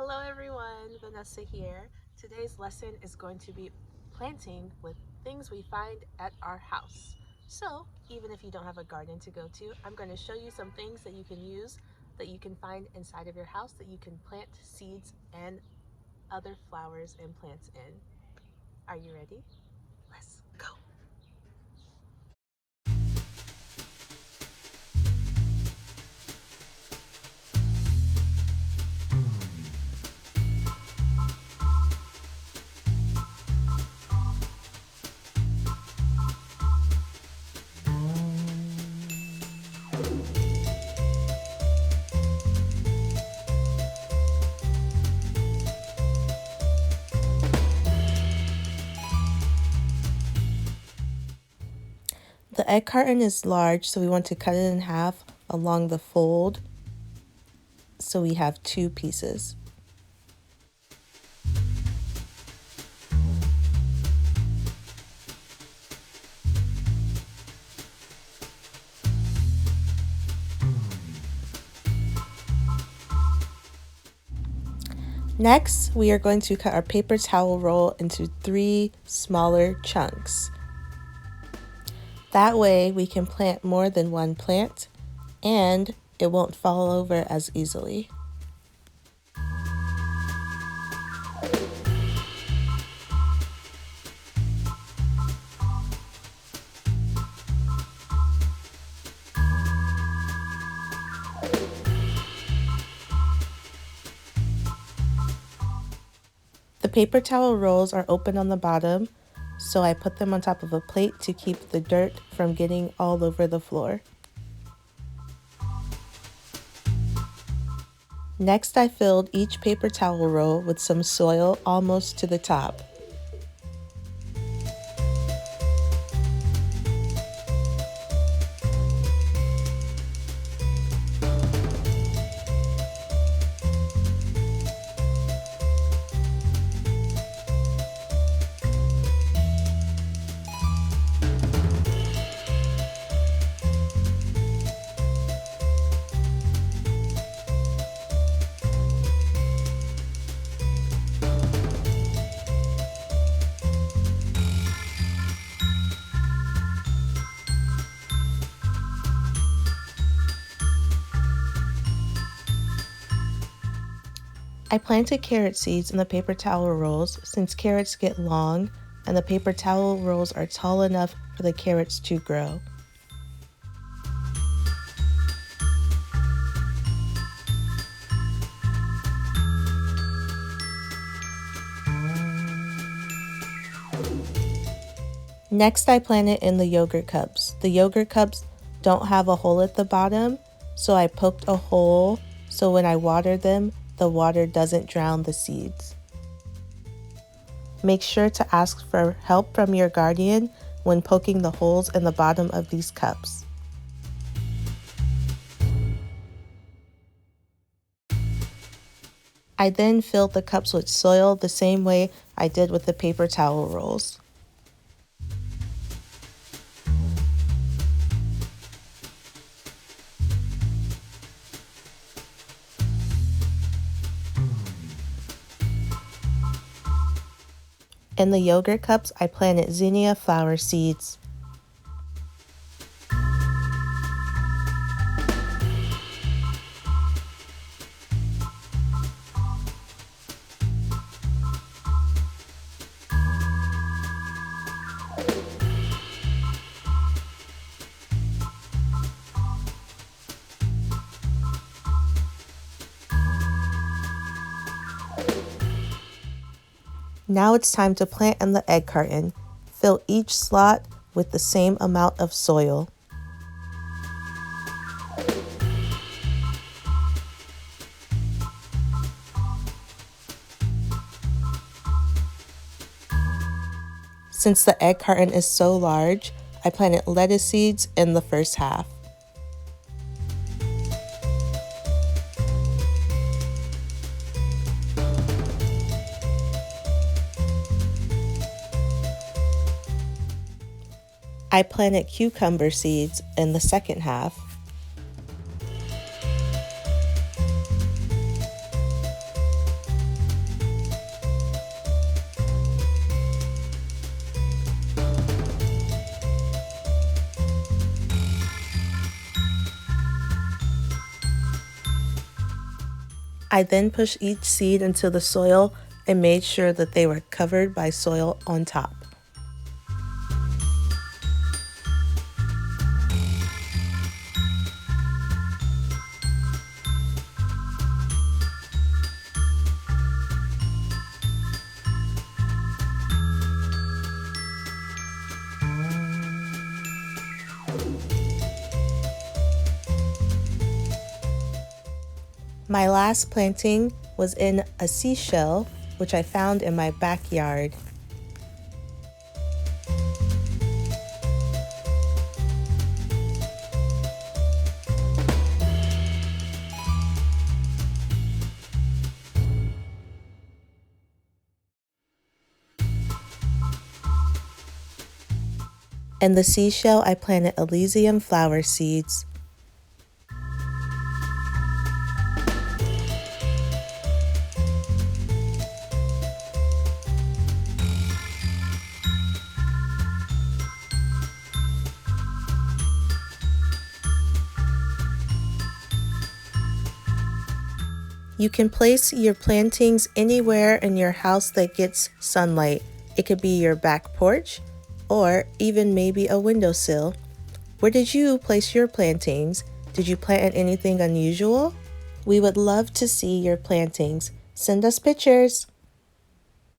Hello everyone, Vanessa here. Today's lesson is going to be planting with things we find at our house. So, even if you don't have a garden to go to, I'm going to show you some things that you can use that you can find inside of your house that you can plant seeds and other flowers and plants in. Are you ready? Let's go. The egg carton is large, so we want to cut it in half along the fold so we have two pieces. Next, we are going to cut our paper towel roll into 3 smaller chunks. That way we can plant more than one plant and it won't fall over as easily. The paper towel rolls are open on the bottom, so I put them on top of a plate to keep the dirt from getting all over the floor. Next, I filled each paper towel roll with some soil almost to the top. I planted carrot seeds in the paper towel rolls since carrots get long and the paper towel rolls are tall enough for the carrots to grow. Next, I planted in the yogurt cups. The yogurt cups don't have a hole at the bottom, so I poked a hole so when I water them, the water doesn't drown the seeds. Make sure to ask for help from your guardian when poking the holes in the bottom of these cups. I then filled the cups with soil the same way I did with the paper towel rolls. In the yogurt cups, I planted zinnia flower seeds. Now it's time to plant in the egg carton. Fill each slot with the same amount of soil. Since the egg carton is so large, I planted lettuce seeds in the first half. I planted cucumber seeds in the second half. I then pushed each seed into the soil and made sure that they were covered by soil on top. My last planting was in a seashell, which I found in my backyard. In the seashell, I planted Elysium flower seeds. You can place your plantings anywhere in your house that gets sunlight. It could be your back porch or even maybe a windowsill. Where did you place your plantings? Did you plant anything unusual? We would love to see your plantings. Send us pictures.